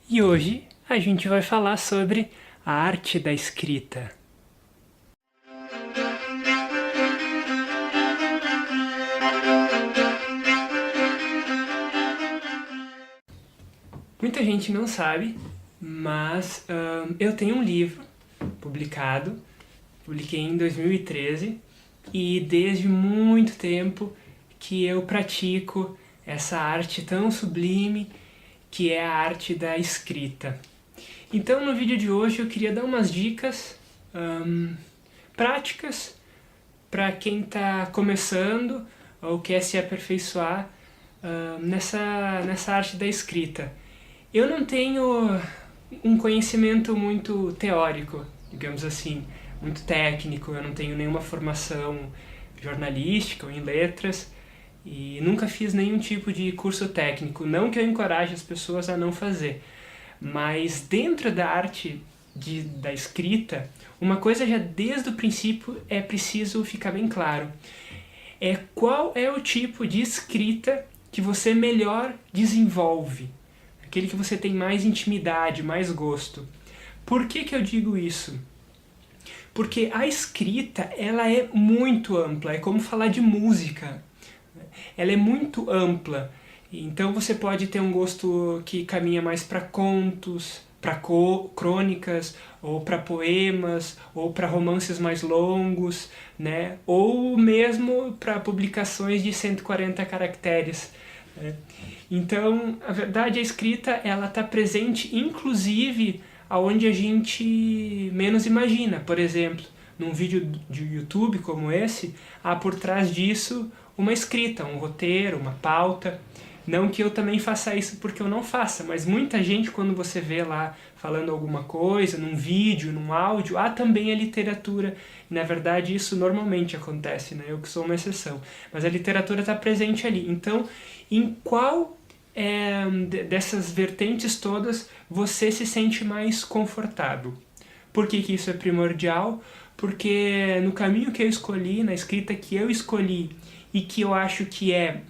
E hoje a gente vai falar sobre a arte da escrita. Muita gente não sabe, mas eu tenho um livro publicado, publiquei em 2013, e desde muito tempo que eu pratico essa arte tão sublime que é a arte da escrita. Então no vídeo de hoje eu queria dar umas dicas práticas para quem está começando ou quer se aperfeiçoar nessa arte da escrita. Eu não tenho um conhecimento muito teórico, digamos assim, muito técnico, eu não tenho nenhuma formação jornalística ou em letras e nunca fiz nenhum tipo de curso técnico, não que eu encoraje as pessoas a não fazer, mas dentro da arte da escrita, uma coisa já desde o princípio é preciso ficar bem claro, é qual é o tipo de escrita que você melhor desenvolve, aquele que você tem mais intimidade, mais gosto. Por que eu digo isso? Porque a escrita, ela é muito ampla, é como falar de música. Ela é muito ampla, então você pode ter um gosto que caminha mais para contos, para crônicas, ou para poemas, ou para romances mais longos, né? Ou mesmo para publicações de 140 caracteres. Né? Então, a verdade, a escrita ela está presente, inclusive, aonde a gente menos imagina. Por exemplo, num vídeo de YouTube como esse, há por trás disso uma escrita, um roteiro, uma pauta. Não que eu também faça isso porque eu não faça, mas muita gente, quando você vê lá falando alguma coisa, num vídeo, num áudio, há também a literatura. E, na verdade, isso normalmente acontece, né? Eu que sou uma exceção. Mas a literatura está presente ali. Então, em qual dessas vertentes todas você se sente mais confortável? Por que isso é primordial? Porque no caminho que eu escolhi, na escrita que eu escolhi e que eu acho que é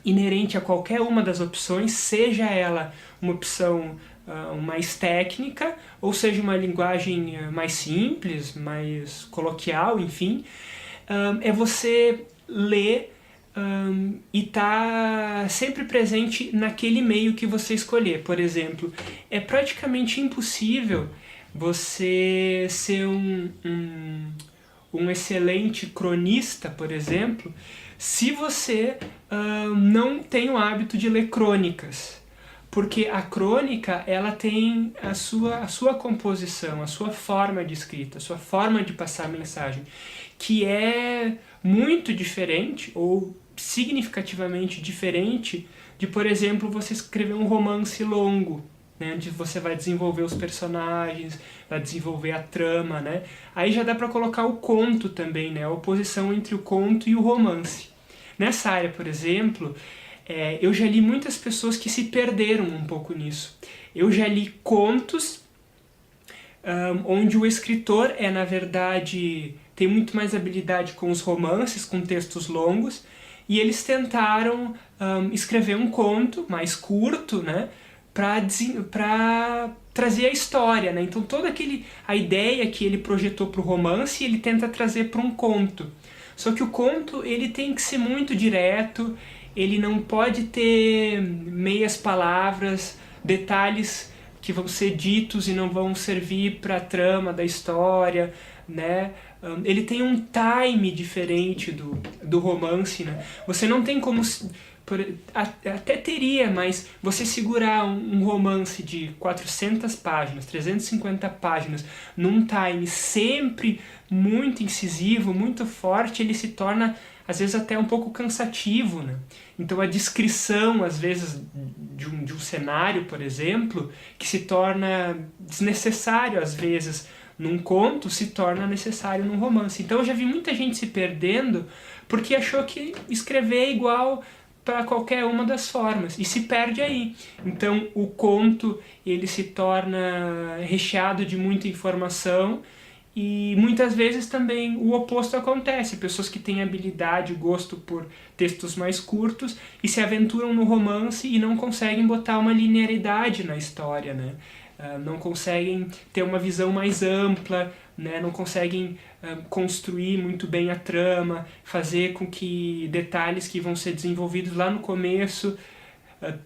inerente a qualquer uma das opções, seja ela uma opção mais técnica, ou seja uma linguagem mais simples, mais coloquial, enfim, é você ler e tá sempre presente naquele meio que você escolher. Por exemplo, é praticamente impossível você ser um excelente cronista, por exemplo, se você não tem o hábito de ler crônicas. Porque a crônica ela tem a sua composição, a sua forma de escrita, a sua forma de passar a mensagem, que é muito diferente ou significativamente diferente de, por exemplo, você escrever um romance longo, né, onde você vai desenvolver os personagens, vai desenvolver a trama, né? Aí já dá para colocar o conto também, né? A oposição entre o conto e o romance. Nessa área, por exemplo, eu já li muitas pessoas que se perderam um pouco nisso. Eu já li contos onde o escritor na verdade, tem muito mais habilidade com os romances, com textos longos, e eles tentaram escrever um conto mais curto, né, para trazer a história, né? Então toda a ideia que ele projetou para o romance, ele tenta trazer para um conto. Só que o conto ele tem que ser muito direto, ele não pode ter meias palavras, detalhes que vão ser ditos e não vão servir para a trama da história, né? Ele tem um time diferente do romance, né? Você não tem como... Até teria, mas você segurar um romance de 400 páginas, 350 páginas, num time sempre muito incisivo, muito forte, ele se torna, às vezes, até um pouco cansativo, né? Então a descrição, às vezes, de um cenário, por exemplo, que se torna desnecessário, às vezes, num conto, se torna necessário num romance. Então eu já vi muita gente se perdendo porque achou que escrever é igual para qualquer uma das formas, e se perde aí. Então o conto ele se torna recheado de muita informação E muitas vezes também o oposto acontece, pessoas que têm habilidade e gosto por textos mais curtos e se aventuram no romance e não conseguem botar uma linearidade na história, né? Não conseguem ter uma visão mais ampla, né? Não conseguem construir muito bem a trama, fazer com que detalhes que vão ser desenvolvidos lá no começo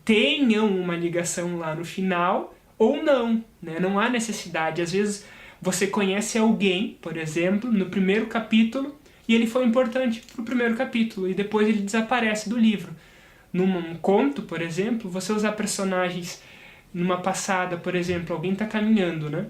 tenham uma ligação lá no final ou não, né? Não há necessidade. Às vezes você conhece alguém, por exemplo, no primeiro capítulo e ele foi importante para o primeiro capítulo e depois ele desaparece do livro. Num conto, por exemplo, você usar personagens numa passada, por exemplo, alguém está caminhando, né?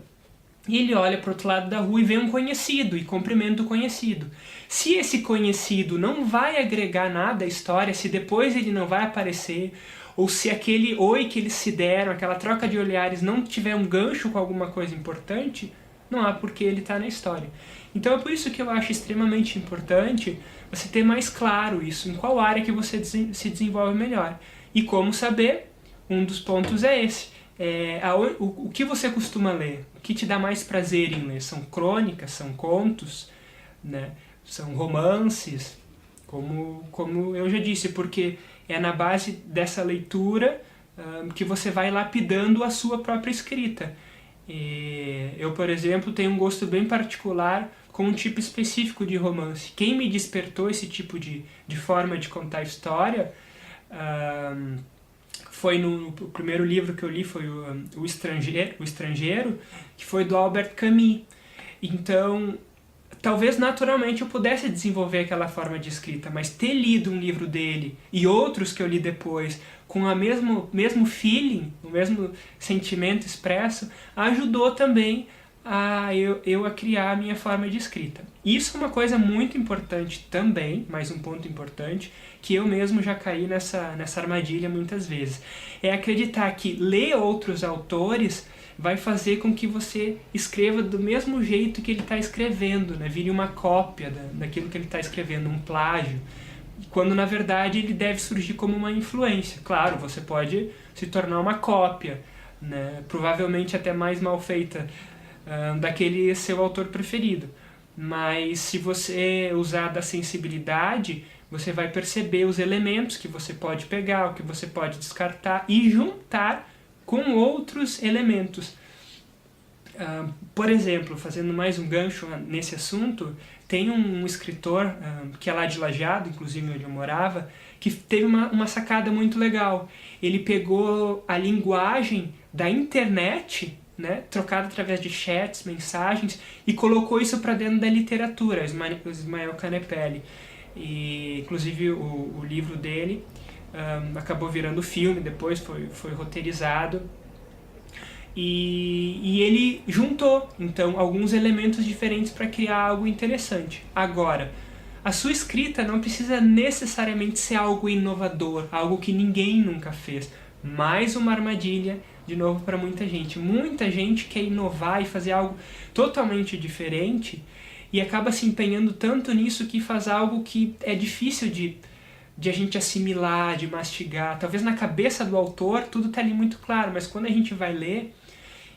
E ele olha para o outro lado da rua e vê um conhecido e cumprimenta o conhecido. Se esse conhecido não vai agregar nada à história, se depois ele não vai aparecer, ou se aquele oi que eles se deram, aquela troca de olhares não tiver um gancho com alguma coisa importante, não há por que ele estar na história. Então é por isso que eu acho extremamente importante você ter mais claro isso, em qual área que você se desenvolve melhor. E como saber, um dos pontos é esse. O que você costuma ler? O que te dá mais prazer em ler? São crônicas, são contos, né? São romances, como eu já disse, porque é na base dessa leitura que você vai lapidando a sua própria escrita. Eu, por exemplo, tenho um gosto bem particular com um tipo específico de romance. Quem me despertou esse tipo de forma de contar história foi o primeiro livro que eu li foi o Estrangeiro, que foi do Albert Camus. Então, talvez naturalmente eu pudesse desenvolver aquela forma de escrita, mas ter lido um livro dele e outros que eu li depois com o mesmo feeling, o mesmo sentimento expresso, ajudou também eu a criar a minha forma de escrita. Isso é uma coisa muito importante também, mais um ponto importante, que eu mesmo já caí nessa armadilha muitas vezes. É acreditar que ler outros autores vai fazer com que você escreva do mesmo jeito que ele está escrevendo, né? Vire uma cópia daquilo que ele está escrevendo, um plágio. Quando na verdade ele deve surgir como uma influência. Claro, você pode se tornar uma cópia, né? Provavelmente até mais mal feita daquele seu autor preferido. Mas se você usar da sensibilidade, você vai perceber os elementos que você pode pegar, o que você pode descartar e juntar com outros elementos. Por exemplo, fazendo mais um gancho nesse assunto, tem um escritor que é lá de Lajeado, inclusive onde eu morava, que teve uma sacada muito legal. Ele pegou a linguagem da internet, né, trocada através de chats, mensagens, e colocou isso para dentro da literatura, Ismael Canepelli. E, inclusive o livro dele acabou virando filme, depois foi roteirizado. E ele juntou, então, alguns elementos diferentes para criar algo interessante. Agora, a sua escrita não precisa necessariamente ser algo inovador, algo que ninguém nunca fez. Mais uma armadilha, de novo, para muita gente. Muita gente quer inovar e fazer algo totalmente diferente e acaba se empenhando tanto nisso que faz algo que é difícil de a gente assimilar, de mastigar. Talvez na cabeça do autor tudo está ali muito claro, mas quando a gente vai ler,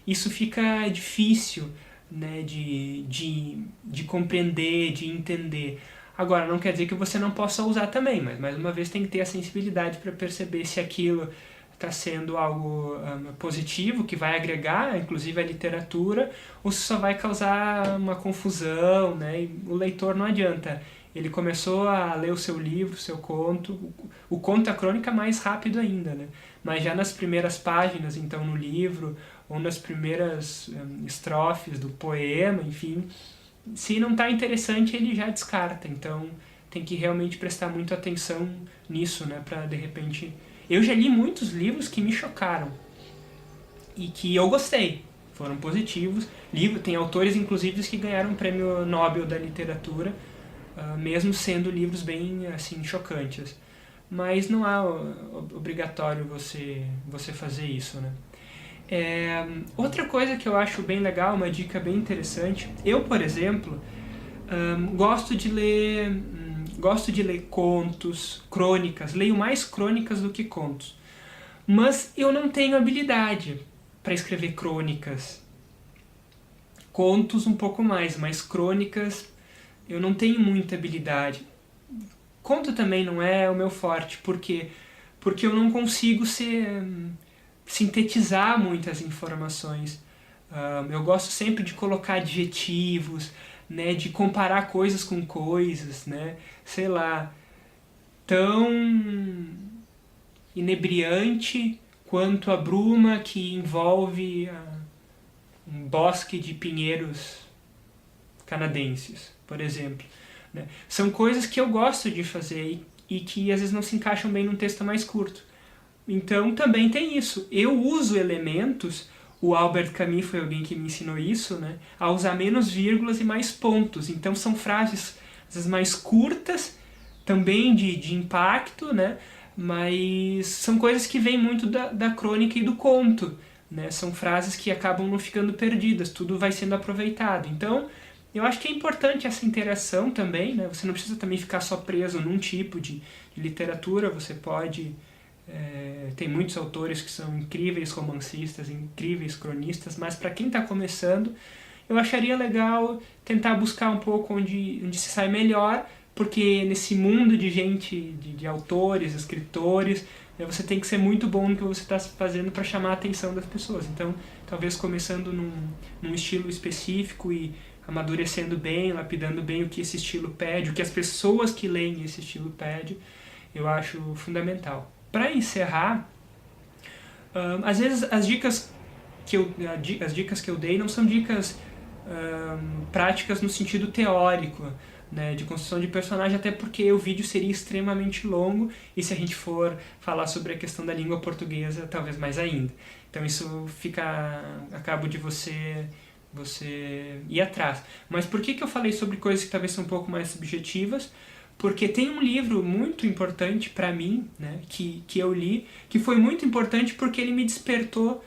isso fica difícil, né, de compreender, de entender. Agora, não quer dizer que você não possa usar também, mas mais uma vez tem que ter a sensibilidade para perceber se aquilo está sendo algo positivo, que vai agregar, inclusive, a literatura, ou se só vai causar uma confusão, né? E o leitor não adianta. Ele começou a ler o seu livro, o seu conto, o conto, a crônica, mais rápido ainda, né? Mas já nas primeiras páginas, então, no livro, ou nas primeiras estrofes do poema, enfim, se não está interessante, ele já descarta. Então, tem que realmente prestar muita atenção nisso, né? Para, de repente... Eu já li muitos livros que me chocaram e que eu gostei, foram positivos. Tem autores, inclusive, que ganharam o Prêmio Nobel da Literatura, mesmo sendo livros bem assim, chocantes. Mas não é obrigatório você fazer isso, né? Outra coisa que eu acho bem legal, uma dica bem interessante, eu, por exemplo, gosto de ler contos, crônicas, leio mais crônicas do que contos. Mas eu não tenho habilidade para escrever crônicas contos um pouco mais, mas crônicas eu não tenho muita habilidade. Conto também não é o meu forte, porque eu não consigo sintetizar muitas informações. Eu gosto sempre de colocar adjetivos, né, de comparar coisas com coisas, né, sei lá, tão inebriante quanto a bruma que envolve um bosque de pinheiros canadenses, por exemplo. Né? São coisas que eu gosto de fazer e que às vezes não se encaixam bem num texto mais curto. Então também tem isso. Eu uso elementos, o Albert Camus foi alguém que me ensinou isso, né? A usar menos vírgulas e mais pontos. Então são frases às vezes mais curtas, também de impacto, né? Mas são coisas que vêm muito da crônica e do conto. Né? São frases que acabam não ficando perdidas, tudo vai sendo aproveitado. Então, eu acho que é importante essa interação também, né? Você não precisa também ficar só preso num tipo de literatura, você pode... tem muitos autores que são incríveis romancistas, incríveis cronistas, mas para quem está começando, eu acharia legal tentar buscar um pouco onde se sai melhor, porque nesse mundo de gente, de autores, escritores, você tem que ser muito bom no que você está fazendo para chamar a atenção das pessoas. Então, talvez começando num estilo específico e amadurecendo bem, lapidando bem o que esse estilo pede, o que as pessoas que leem esse estilo pedem, eu acho fundamental. Para encerrar, às vezes as dicas que eu dei não são dicas práticas no sentido teórico, né, de construção de personagem, até porque o vídeo seria extremamente longo e se a gente for falar sobre a questão da língua portuguesa, talvez mais ainda. Então isso fica a cabo de você ir atrás. Mas por que eu falei sobre coisas que talvez são um pouco mais subjetivas? Porque tem um livro muito importante para mim, né, que eu li, que foi muito importante porque ele me despertou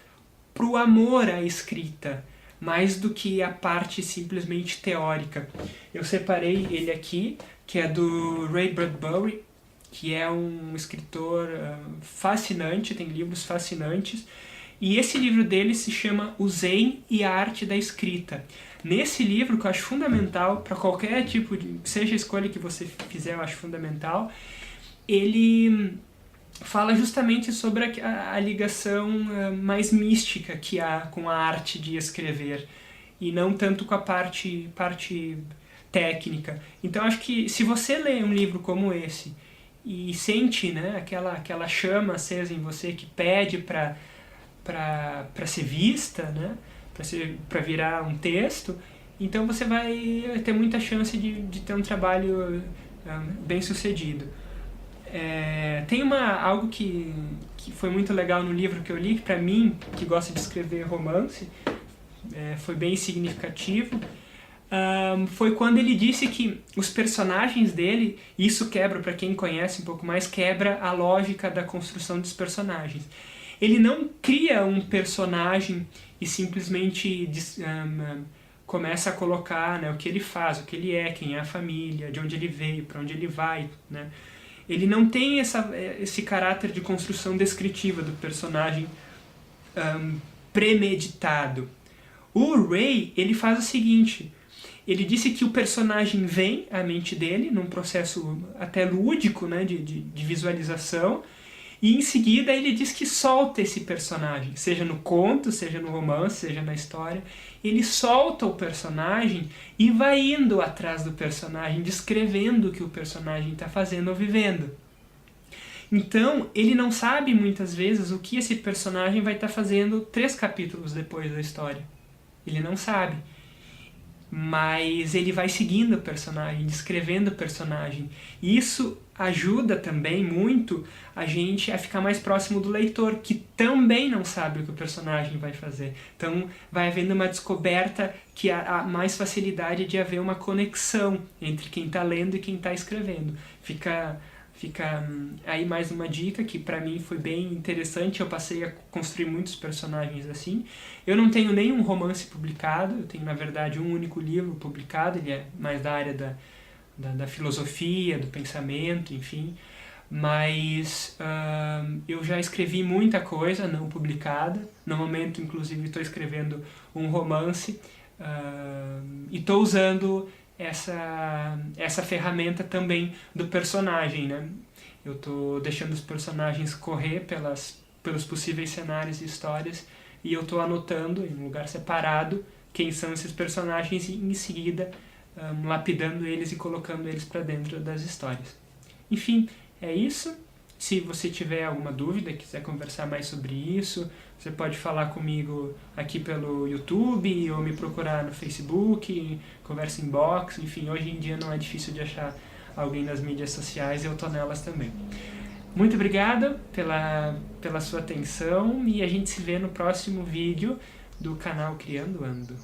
para o amor à escrita, mais do que a parte simplesmente teórica. Eu separei ele aqui, que é do Ray Bradbury, que é um escritor fascinante, tem livros fascinantes, e esse livro dele se chama O Zen e a Arte da Escrita. Nesse livro, que eu acho fundamental, para qualquer tipo de... seja a escolha que você fizer, eu acho fundamental, ele fala justamente sobre a ligação mais mística que há com a arte de escrever, e não tanto com a parte técnica. Então acho que se você lê um livro como esse, e sente, né, aquela chama acesa em você que pede para ser vista, né, para virar um texto, então você vai ter muita chance de ter um trabalho bem sucedido. Tem algo que foi muito legal no livro que eu li, que para mim, que gosta de escrever romance, foi bem significativo. Foi quando ele disse que os personagens dele, e isso quebra, para quem conhece um pouco mais, quebra a lógica da construção dos personagens. Ele não cria um personagem e simplesmente começa a colocar, né, o que ele faz, o que ele é, quem é a família, de onde ele veio, para onde ele vai, né? Ele não tem esse caráter de construção descritiva do personagem premeditado. O Ray, ele faz o seguinte: ele disse que o personagem vem à mente dele, num processo até lúdico, né, de visualização, e em seguida ele diz que solta esse personagem, seja no conto, seja no romance, seja na história. Ele solta o personagem e vai indo atrás do personagem, descrevendo o que o personagem está fazendo ou vivendo. Então, ele não sabe muitas vezes o que esse personagem vai estar fazendo 3 capítulos depois da história. Ele não sabe. Mas ele vai seguindo o personagem, descrevendo o personagem. E isso ajuda também muito a gente a ficar mais próximo do leitor, que também não sabe o que o personagem vai fazer. Então vai havendo uma descoberta que há mais facilidade de haver uma conexão entre quem está lendo e quem está escrevendo. Fica aí mais uma dica que para mim foi bem interessante. Eu passei a construir muitos personagens assim. Eu não tenho nenhum romance publicado, eu tenho na verdade um único livro publicado, ele é mais da área da filosofia, do pensamento, enfim. Mas eu já escrevi muita coisa não publicada. No momento, inclusive, estou escrevendo um romance e estou usando essa ferramenta também do personagem, né? Eu estou deixando os personagens correr pelos possíveis cenários e histórias e eu estou anotando em um lugar separado quem são esses personagens e em seguida lapidando eles e colocando eles para dentro das histórias. Enfim, é isso. Se você tiver alguma dúvida, quiser conversar mais sobre isso, você pode falar comigo aqui pelo YouTube ou me procurar no Facebook, conversa inbox, enfim, hoje em dia não é difícil de achar alguém nas mídias sociais e eu tô nelas também. Muito obrigado pela sua atenção e a gente se vê no próximo vídeo do canal Criando Ando.